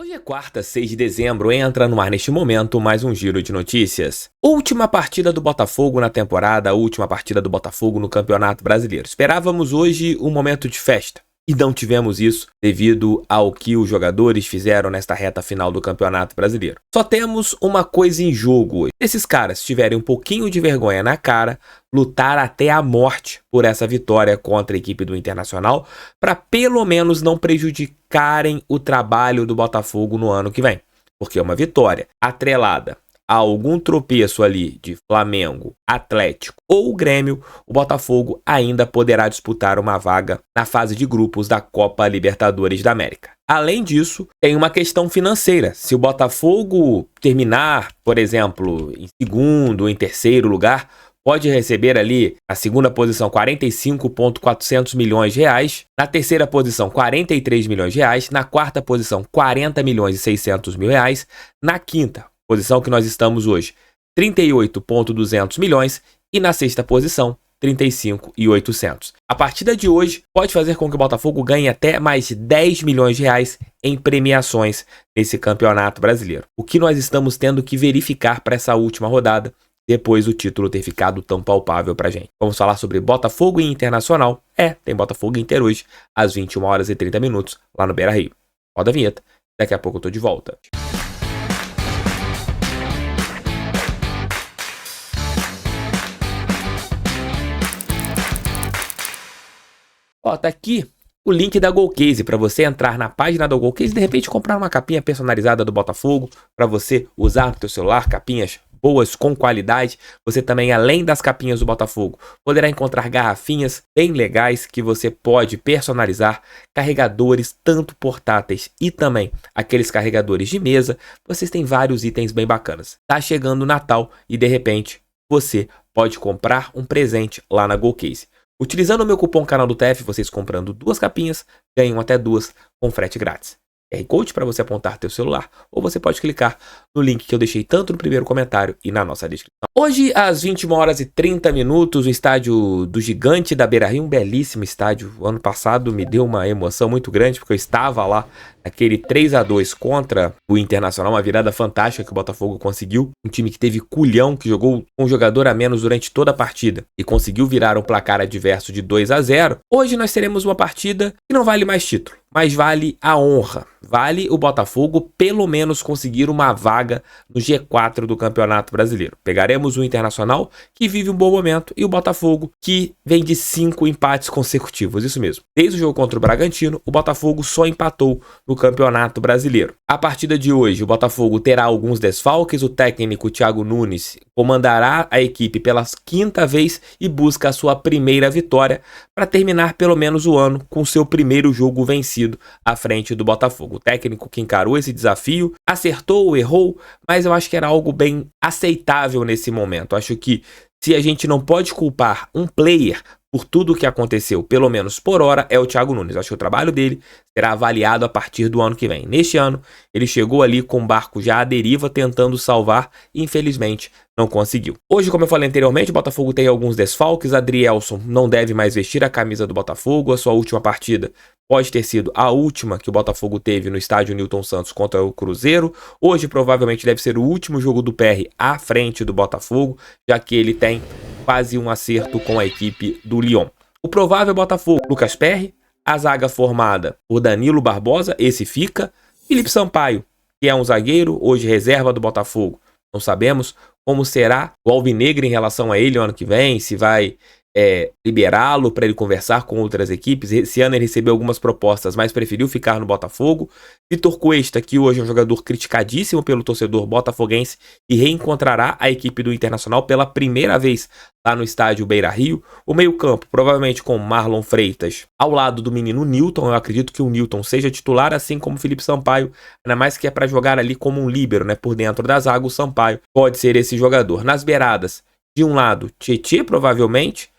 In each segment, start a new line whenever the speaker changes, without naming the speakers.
Hoje é quarta, 6 de dezembro, entra no ar neste momento mais um giro de notícias. Última partida do Botafogo na temporada, última partida do Botafogo no Campeonato Brasileiro. Esperávamos hoje um momento de festa e não tivemos isso devido ao que os jogadores fizeram nesta reta final do Campeonato Brasileiro. Só temos uma coisa em jogo hoje. Se esses caras tiverem um pouquinho de vergonha na cara, lutar até a morte por essa vitória contra a equipe do Internacional, para pelo menos não prejudicarem o trabalho do Botafogo no ano que vem. Porque é uma vitória atrelada a algum tropeço ali de Flamengo, Atlético ou Grêmio, o Botafogo ainda poderá disputar uma vaga na fase de grupos da Copa Libertadores da América. Além disso, tem uma questão financeira. Se o Botafogo terminar, por exemplo, em segundo ou em terceiro lugar, pode receber ali na segunda posição 45,400 milhões de reais, na terceira posição 43 milhões de reais, na quarta posição 40 milhões e 600 mil reais, na quinta posição que nós estamos hoje 38,200 milhões e na sexta posição 35,800. A partida de hoje pode fazer com que o Botafogo ganhe até mais 10 milhões de reais em premiações nesse campeonato brasileiro. O que nós estamos tendo que verificar para essa última rodada, depois do título ter ficado tão palpável pra gente. Vamos falar sobre Botafogo e Internacional. Tem Botafogo e Inter hoje, às 21 horas e 30 minutos, lá no Beira-Rio. Roda a vinheta, daqui a pouco eu tô de volta. Tá aqui o link da Golcase para você entrar na página da Golcase e de repente comprar uma capinha personalizada do Botafogo para você usar no teu celular, capinhas boas, com qualidade. Você também, além das capinhas do Botafogo, poderá encontrar garrafinhas bem legais que você pode personalizar, carregadores tanto portáteis e também aqueles carregadores de mesa. Vocês têm vários itens bem bacanas. Tá chegando o Natal e de repente você pode comprar um presente lá na Golcase. Utilizando o meu cupom Canal do TF, vocês comprando 2 capinhas, ganham até 2 com frete grátis. QR Code para você apontar teu celular, ou você pode clicar no link que eu deixei tanto no primeiro comentário e na nossa descrição. Hoje, às 21 horas e 30 minutos, o estádio do Gigante da Beira-Rio, um belíssimo estádio. O ano passado me deu uma emoção muito grande, porque eu estava lá naquele 3-2 contra o Internacional, uma virada fantástica que o Botafogo conseguiu. Um time que teve culhão, que jogou com um jogador a menos durante toda a partida e conseguiu virar um placar adverso de 2-0. Hoje nós teremos uma partida que não vale mais título, mas vale a honra. Vale o Botafogo pelo menos conseguir uma vaga no G4 do Campeonato Brasileiro. Pegaremos o Internacional, que vive um bom momento, e o Botafogo, que vem de 5 empates consecutivos. Isso mesmo. Desde o jogo contra o Bragantino, o Botafogo só empatou no Campeonato Brasileiro. A partida de hoje, o Botafogo terá alguns desfalques. O técnico Thiago Nunes comandará a equipe pela 5ª vez e busca a sua primeira vitória para terminar pelo menos o ano com seu primeiro jogo vencido à frente do Botafogo. O técnico que encarou esse desafio acertou, errou, mas eu acho que era algo bem aceitável nesse momento. Acho que se a gente não pode culpar um player por tudo o que aconteceu, pelo menos por hora, é o Thiago Nunes. Acho que o trabalho dele será avaliado a partir do ano que vem. Neste ano, ele chegou ali com o barco já à deriva, tentando salvar, e infelizmente não conseguiu. Hoje, como eu falei anteriormente, o Botafogo tem alguns desfalques. Adrielson não deve mais vestir a camisa do Botafogo. A sua última partida pode ter sido a última que o Botafogo teve no estádio Newton Santos contra o Cruzeiro. Hoje, provavelmente, deve ser o último jogo do PR à frente do Botafogo, já que ele tem quase um acerto com a equipe do Lyon. O provável Botafogo: Lucas Perry, a zaga formada por Danilo Barbosa, esse fica, Felipe Sampaio, que é um zagueiro, hoje reserva do Botafogo. Não sabemos como será o alvinegro em relação a ele o ano que vem, se vai liberá-lo para ele conversar com outras equipes. Esse ano ele recebeu algumas propostas, mas preferiu ficar no Botafogo. Vitor Cuesta, que hoje é um jogador criticadíssimo pelo torcedor botafoguense e reencontrará a equipe do Internacional pela primeira vez lá no estádio Beira-Rio. O meio-campo, provavelmente com Marlon Freitas ao lado do menino Nilton. Eu acredito que o Nilton seja titular, assim como o Felipe Sampaio, ainda mais que é para jogar ali como um líbero, né? Por dentro da zaga, o Sampaio pode ser esse jogador. Nas beiradas, de um lado, Tietê, provavelmente.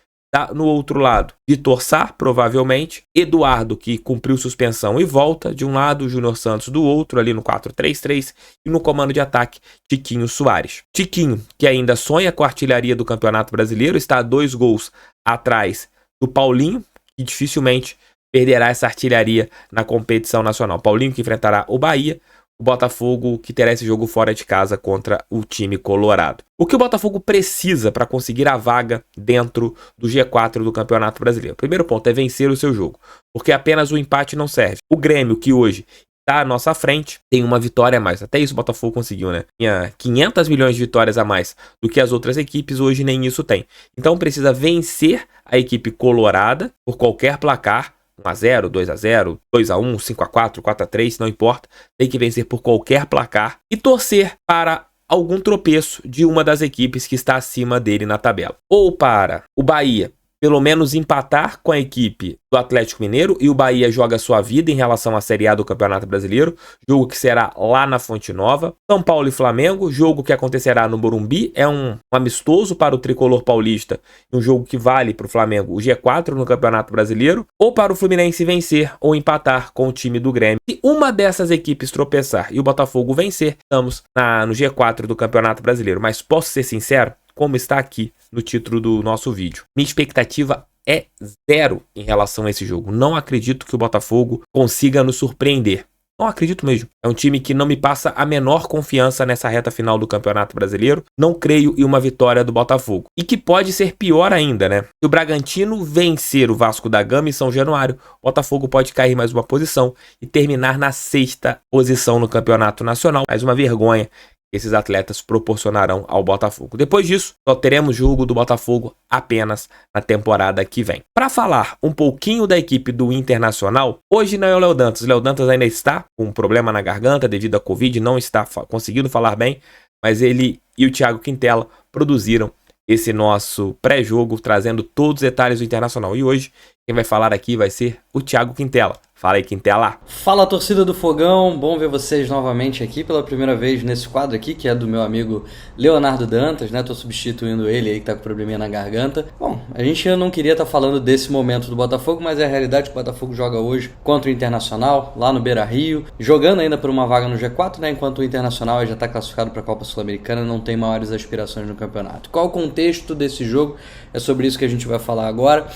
No outro lado, Vitor Sá, provavelmente. Eduardo, que cumpriu suspensão e volta. De um lado, Júnior Santos do outro, ali no 4-3-3. E no comando de ataque, Tiquinho Soares. Tiquinho, que ainda sonha com a artilharia do Campeonato Brasileiro, está a 2 gols atrás do Paulinho, que dificilmente perderá essa artilharia na competição nacional. Paulinho, que enfrentará o Bahia. o Botafogo que terá esse jogo fora de casa contra o time colorado. O que o Botafogo precisa para conseguir a vaga dentro do G4 do Campeonato Brasileiro? Primeiro ponto é vencer o seu jogo, porque apenas o empate não serve. O Grêmio, que hoje está à nossa frente, tem uma vitória a mais. Até isso o Botafogo conseguiu, né? Tinha 500 milhões de vitórias a mais do que as outras equipes, hoje nem isso tem. Então precisa vencer a equipe colorada por qualquer placar, 1-0, 2-0, 2-1, 5-4, 4-3, não importa. Tem que vencer por qualquer placar e torcer para algum tropeço de uma das equipes que está acima dele na tabela. Ou para o Bahia pelo menos empatar com a equipe do Atlético Mineiro, e o Bahia joga sua vida em relação à Série A do Campeonato Brasileiro, jogo que será lá na Fonte Nova. São Paulo e Flamengo, jogo que acontecerá no Morumbi, é um amistoso para o tricolor paulista, um jogo que vale para o Flamengo o G4 no Campeonato Brasileiro, ou para o Fluminense vencer ou empatar com o time do Grêmio. Se uma dessas equipes tropeçar e o Botafogo vencer, estamos no G4 do Campeonato Brasileiro. Mas posso ser sincero, como está aqui no título do nosso vídeo, minha expectativa é zero em relação a esse jogo. Não acredito que o Botafogo consiga nos surpreender. Não acredito mesmo. É um time que não me passa a menor confiança nessa reta final do Campeonato Brasileiro. Não creio em uma vitória do Botafogo. E que pode ser pior ainda, né? Se o Bragantino vencer o Vasco da Gama em São Januário, o Botafogo pode cair mais uma posição e terminar na 6ª posição no Campeonato Nacional. Mais uma vergonha esses atletas proporcionarão ao Botafogo. Depois disso, só teremos jogo do Botafogo apenas na temporada que vem. Para falar um pouquinho da equipe do Internacional, hoje não é o Léo Dantas. O Léo Dantas ainda está com um problema na garganta devido à Covid, não está conseguindo falar bem, mas ele e o Thiago Quintela produziram esse nosso pré-jogo, trazendo todos os detalhes do Internacional. E hoje, quem vai falar aqui vai ser o Thiago Quintela. Fala aí, Quintela.
Fala, torcida do Fogão. Bom ver vocês novamente aqui pela primeira vez nesse quadro aqui, que é do meu amigo Leonardo Dantas, né? Tô substituindo ele aí que tá com probleminha na garganta. Bom, a gente não queria estar falando desse momento do Botafogo, mas é a realidade que o Botafogo joga hoje contra o Internacional, lá no Beira-Rio, jogando ainda por uma vaga no G4, né? Enquanto o Internacional já tá classificado para a Copa Sul-Americana, não tem maiores aspirações no campeonato. Qual o contexto desse jogo? É sobre isso que a gente vai falar agora.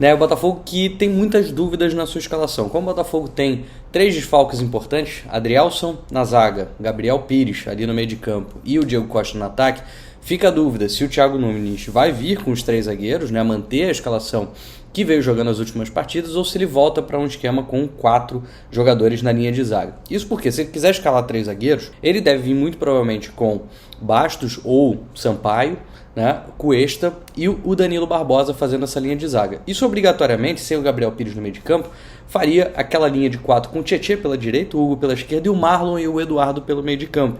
O Botafogo que tem muitas dúvidas na sua escalação. Como o Botafogo tem 3 desfalques importantes, Adrielson na zaga, Gabriel Pires ali no meio de campo e o Diego Costa no ataque, fica a dúvida se o Thiago Nunes vai vir com os 3 zagueiros, né, manter a escalação que veio jogando as últimas partidas, ou se ele volta para um esquema com 4 jogadores na linha de zaga. Isso porque, se ele quiser escalar 3 zagueiros, ele deve vir muito provavelmente com Bastos ou Sampaio, né, Cuesta e o Danilo Barbosa fazendo essa linha de zaga. Isso obrigatoriamente, sem o Gabriel Pires no meio de campo, faria aquela linha de 4 com o Tietê pela direita, o Hugo pela esquerda e o Marlon e o Eduardo pelo meio de campo.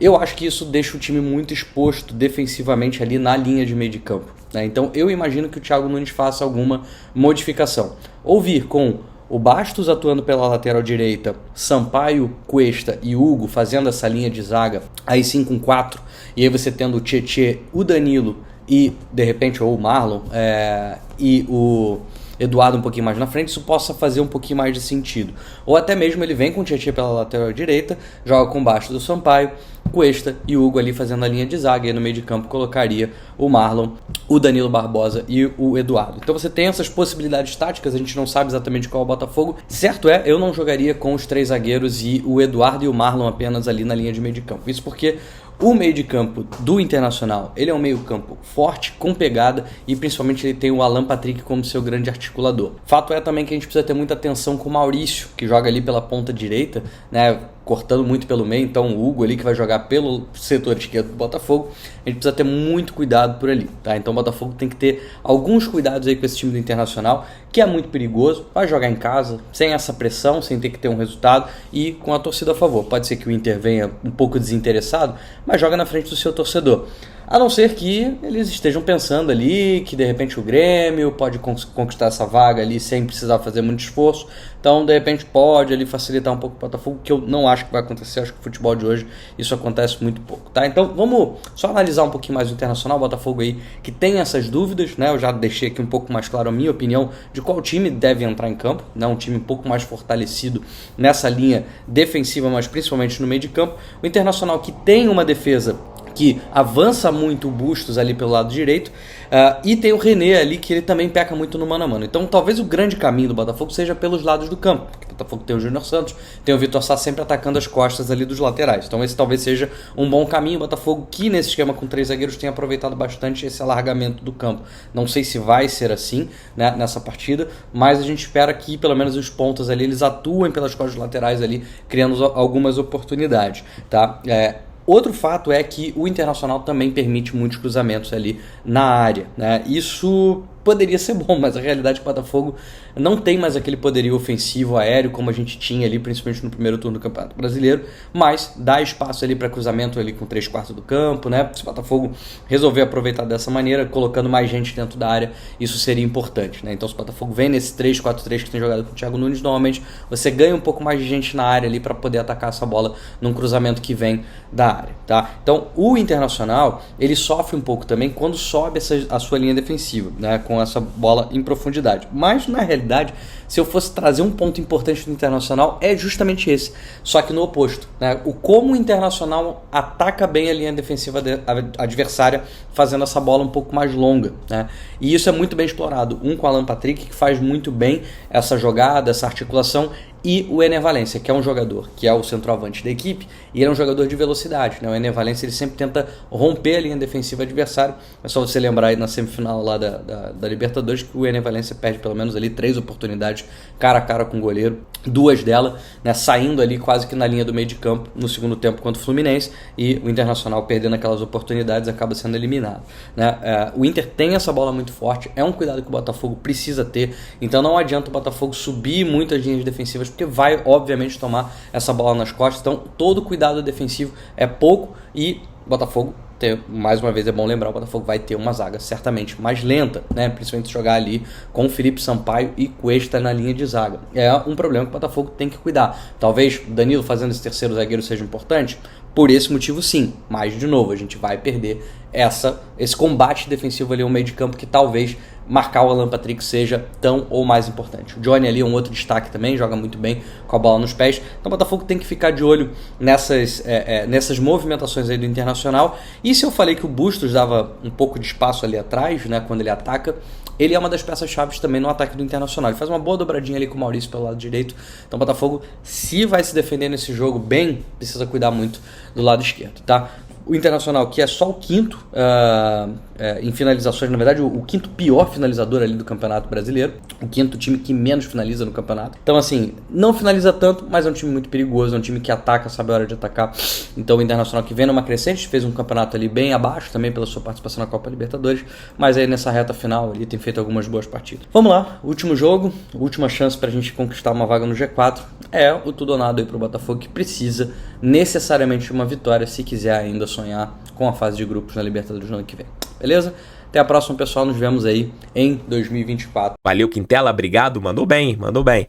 Eu acho que isso deixa o time muito exposto defensivamente ali na linha de meio de campo, né? Então eu imagino que o Thiago Nunes faça alguma modificação. Ou vir com o Bastos atuando pela lateral direita, Sampaio, Cuesta e Hugo fazendo essa linha de zaga, aí sim com 4, e aí você tendo o Tietê, o Danilo e de repente ou o Marlon e o Eduardo um pouquinho mais na frente, isso possa fazer um pouquinho mais de sentido. Ou até mesmo ele vem com o Tietê pela lateral direita, joga com baixo do Sampaio, Cuesta e Hugo ali fazendo a linha de zaga, e no meio de campo colocaria o Marlon, o Danilo Barbosa e o Eduardo. Então você tem essas possibilidades táticas, a gente não sabe exatamente qual é o Botafogo. Certo é, eu não jogaria com os 3 zagueiros e o Eduardo e o Marlon apenas ali na linha de meio de campo. Isso porque o meio de campo do Internacional, ele é um meio campo forte, com pegada, e principalmente ele tem o Alan Patrick como seu grande articulador. Fato é também que a gente precisa ter muita atenção com o Maurício, que joga ali pela ponta direita, né, cortando muito pelo meio. Então o Hugo ali, que vai jogar pelo setor esquerdo do Botafogo, a gente precisa ter muito cuidado por ali, tá? Então o Botafogo tem que ter alguns cuidados aí com esse time do Internacional, que é muito perigoso, vai jogar em casa, sem essa pressão, sem ter que ter um resultado e com a torcida a favor. Pode ser que o Inter venha um pouco desinteressado, mas joga na frente do seu torcedor. A não ser que eles estejam pensando ali que de repente o Grêmio pode conquistar essa vaga ali sem precisar fazer muito esforço. Então, de repente, pode ali facilitar um pouco o Botafogo, que eu não acho que vai acontecer. Acho que no futebol de hoje isso acontece muito pouco, tá? Então, vamos só analisar um pouquinho mais o Internacional, o Botafogo aí, que tem essas dúvidas, né? Eu já deixei aqui um pouco mais claro a minha opinião de qual time deve entrar em campo, né? Um time um pouco mais fortalecido nessa linha defensiva, mas principalmente no meio de campo. O Internacional, que tem uma defesa que avança muito o Bustos ali pelo lado direito, e tem o René ali, que ele também peca muito no mano a mano. Então talvez o grande caminho do Botafogo seja pelos lados do campo, porque Botafogo tem o Júnior Santos, tem o Vitor Sá sempre atacando as costas ali dos laterais. Então esse talvez seja um bom caminho. O Botafogo, que nesse esquema com 3 zagueiros, tem aproveitado bastante esse alargamento do campo. Não sei se vai ser assim, né, nessa partida, mas a gente espera que pelo menos os pontas ali, eles atuem pelas costas laterais ali, criando algumas oportunidades, tá? Outro fato é que o Internacional também permite muitos cruzamentos ali na área, né? Isso poderia ser bom, mas a realidade é que o Botafogo não tem mais aquele poderio ofensivo aéreo como a gente tinha ali, principalmente no primeiro turno do Campeonato Brasileiro, mas dá espaço ali para cruzamento ali com 3/4 do campo, né? Se o Botafogo resolver aproveitar dessa maneira, colocando mais gente dentro da área, isso seria importante, né? Então se o Botafogo vem nesse 3-4-3 que tem jogado com o Thiago Nunes, normalmente você ganha um pouco mais de gente na área ali para poder atacar essa bola num cruzamento que vem da área, tá? Então o Internacional, ele sofre um pouco também quando sobe a sua linha defensiva, né? Com essa bola em profundidade. Mas, na realidade, se eu fosse trazer um ponto importante do Internacional, é justamente esse. Só que no oposto, né? Como o Internacional ataca bem a linha defensiva adversária, fazendo essa bola um pouco mais longa, né? E isso é muito bem explorado. Com o Alan Patrick, que faz muito bem essa jogada, essa articulação, e o Ener Valencia, que é um jogador que é o centroavante da equipe, e ele é um jogador de velocidade, né? O Ener Valencia, ele sempre tenta romper a linha defensiva adversária. É só você lembrar aí na semifinal lá da Libertadores que o Ener Valencia perde pelo menos ali 3 oportunidades cara a cara com o goleiro, 2 delas, né, saindo ali quase que na linha do meio de campo no segundo tempo contra o Fluminense, e o Internacional perdendo aquelas oportunidades acaba sendo eliminado, né? O Inter tem essa bola muito forte, é um cuidado que o Botafogo precisa ter, então não adianta o Botafogo subir muito as linhas defensivas, porque vai obviamente tomar essa bola nas costas. Então todo cuidado defensivo é pouco, e o Botafogo, mais uma vez é bom lembrar, o Botafogo vai ter uma zaga certamente mais lenta, né? Principalmente se jogar ali com o Felipe Sampaio e Cuesta na linha de zaga. É um problema que o Botafogo tem que cuidar. Talvez o Danilo fazendo esse terceiro zagueiro seja importante, por esse motivo sim, mas de novo a gente vai perder esse combate defensivo ali ao meio de campo, que talvez marcar o Alan Patrick seja tão ou mais importante. O Johnny ali é um outro destaque também, joga muito bem com a bola nos pés. Então o Botafogo tem que ficar de olho nessas movimentações aí do Internacional. E se eu falei que o Bustos dava um pouco de espaço ali atrás, né, quando ele ataca, ele é uma das peças-chave também no ataque do Internacional. Ele faz uma boa dobradinha ali com o Maurício pelo lado direito. Então o Botafogo, se vai se defender nesse jogo bem, precisa cuidar muito do lado esquerdo, tá? O Internacional, que é só o quinto em finalizações, na verdade o quinto pior finalizador ali do Campeonato Brasileiro, o quinto time que menos finaliza no campeonato. Então assim, não finaliza tanto, mas é um time muito perigoso, é um time que ataca, sabe a hora de atacar. Então o Internacional, que vem numa crescente, fez um campeonato ali bem abaixo também pela sua participação na Copa Libertadores, mas aí nessa reta final ali tem feito algumas boas partidas. Vamos lá, último jogo, última chance pra gente conquistar uma vaga no G4, é o tudo ou nada aí pro Botafogo, que precisa necessariamente de uma vitória se quiser ainda sonhar com a fase de grupos na Libertadores no ano que vem. Beleza? Até a próxima, pessoal. Nos vemos aí em 2024.
Valeu, Quintela. Obrigado. Mandou bem, mandou bem.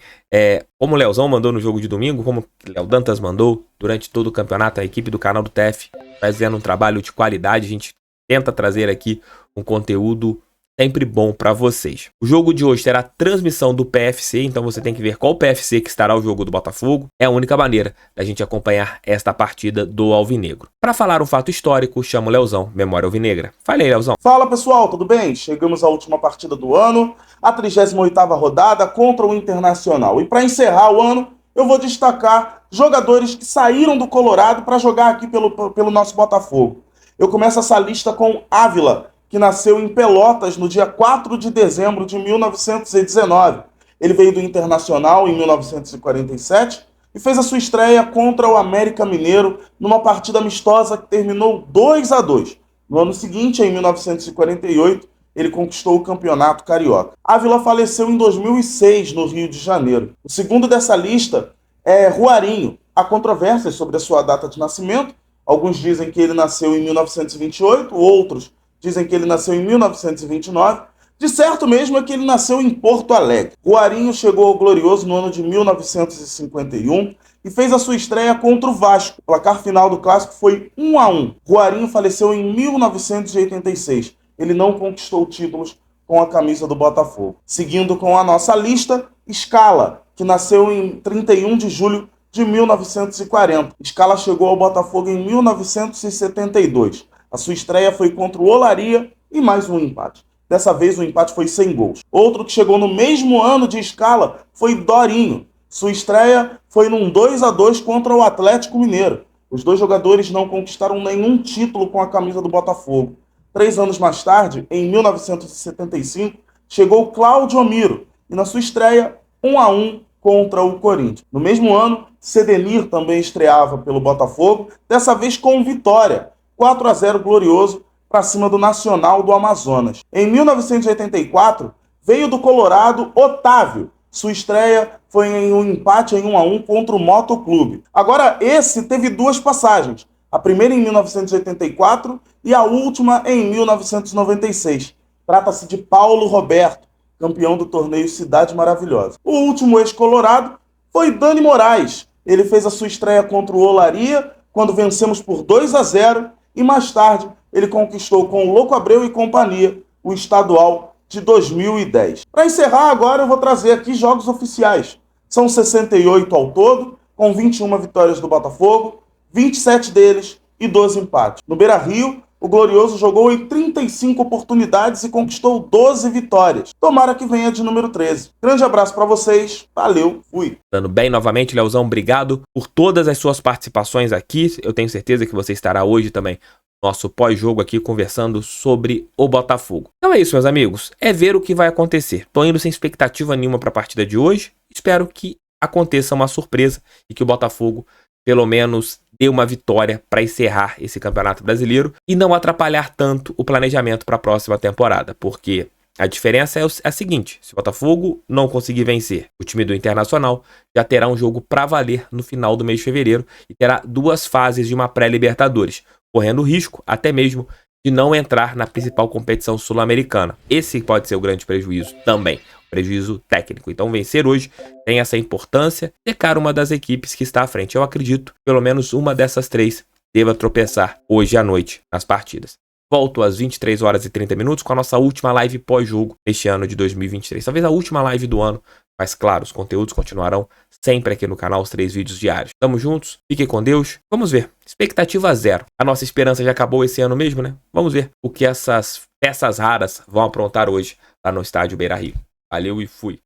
Como o Leozão mandou no jogo de domingo, como o Léo Dantas mandou durante todo o campeonato, a equipe do canal do TF vai fazendo um trabalho de qualidade. A gente tenta trazer aqui um conteúdo sempre bom para vocês. O jogo de hoje terá transmissão do PFC, então você tem que ver qual PFC que estará o jogo do Botafogo. É a única maneira da gente acompanhar esta partida do Alvinegro. Para falar um fato histórico, chamo o Leozão, Memória Alvinegra. Fala aí, Leozão.
Fala, pessoal, tudo bem? Chegamos à última partida do ano, a 38ª rodada contra o Internacional. E para encerrar o ano, eu vou destacar jogadores que saíram do Colorado para jogar aqui pelo nosso Botafogo. Eu começo essa lista com Ávila, que nasceu em Pelotas no dia 4 de dezembro de 1919. Ele veio do Internacional em 1947 e fez a sua estreia contra o América Mineiro numa partida amistosa que terminou 2-2. No ano seguinte, em 1948, ele conquistou o Campeonato Carioca. Ávila faleceu em 2006, no Rio de Janeiro. O segundo dessa lista é Juarinho. Há controvérsias sobre a sua data de nascimento. Alguns dizem que ele nasceu em 1928, outros dizem que ele nasceu em 1929. De certo mesmo é que ele nasceu em Porto Alegre. Juarinho chegou ao Glorioso no ano de 1951 e fez a sua estreia contra o Vasco. O placar final do clássico foi 1-1. Juarinho faleceu em 1986. Ele não conquistou títulos com a camisa do Botafogo. Seguindo com a nossa lista, Scala, que nasceu em 31 de julho de 1940. Scala chegou ao Botafogo em 1972. A sua estreia foi contra o Olaria e mais um empate. Dessa vez o empate foi sem gols. Outro que chegou no mesmo ano de Scala foi Dorinho. Sua estreia foi num 2-2 contra o Atlético Mineiro. Os dois jogadores não conquistaram nenhum título com a camisa do Botafogo. 3 anos mais tarde, em 1975, chegou Cláudio Miro e na sua estreia 1-1 contra o Corinthians. No mesmo ano, Cedenir também estreava pelo Botafogo, dessa vez com vitória, 4-0 glorioso para cima do Nacional do Amazonas. Em 1984, veio do Colorado Otávio. Sua estreia foi em um empate em 1-1 contra o Motoclube. Agora, esse teve 2 passagens. A primeira em 1984 e a última em 1996. Trata-se de Paulo Roberto, campeão do torneio Cidade Maravilhosa. O último ex-colorado foi Dani Moraes. Ele fez a sua estreia contra o Olaria, quando vencemos por 2-0, e mais tarde ele conquistou com o Louco Abreu e companhia o estadual de 2010. Para encerrar agora, eu vou trazer aqui jogos oficiais. São 68 ao todo, com 21 vitórias do Botafogo, 27 deles e 12 empates. No Beira-Rio, o Glorioso jogou em 35 oportunidades e conquistou 12 vitórias. Tomara que venha de número 13. Grande abraço para vocês. Valeu, fui.
Dando bem novamente, Leozão, obrigado por todas as suas participações aqui. Eu tenho certeza que você estará hoje também no nosso pós-jogo aqui conversando sobre o Botafogo. Então é isso, meus amigos. É ver o que vai acontecer. Tô indo sem expectativa nenhuma para a partida de hoje. Espero que aconteça uma surpresa e que o Botafogo pelo menos dê uma vitória para encerrar esse Campeonato Brasileiro e não atrapalhar tanto o planejamento para a próxima temporada, porque a diferença é a seguinte: se o Botafogo não conseguir vencer o time do Internacional, já terá um jogo para valer no final do mês de fevereiro e terá 2 fases de uma pré-Libertadores, correndo o risco até mesmo de não entrar na principal competição sul-americana. Esse pode ser o grande prejuízo também, prejuízo técnico. Então vencer hoje tem essa importância, secar uma das equipes que está à frente. Eu acredito, pelo menos uma dessas 3 deva tropeçar hoje à noite nas partidas. Volto às 23 horas e 30 minutos com a nossa última live pós-jogo neste ano de 2023. Talvez a última live do ano, mas claro, os conteúdos continuarão sempre aqui no canal, os 3 vídeos diários. Tamo juntos, fiquem com Deus. Vamos ver. Expectativa 0. A nossa esperança já acabou esse ano mesmo, né? Vamos ver o que essas peças raras vão aprontar hoje lá no estádio Beira-Rio. Valeu e fui.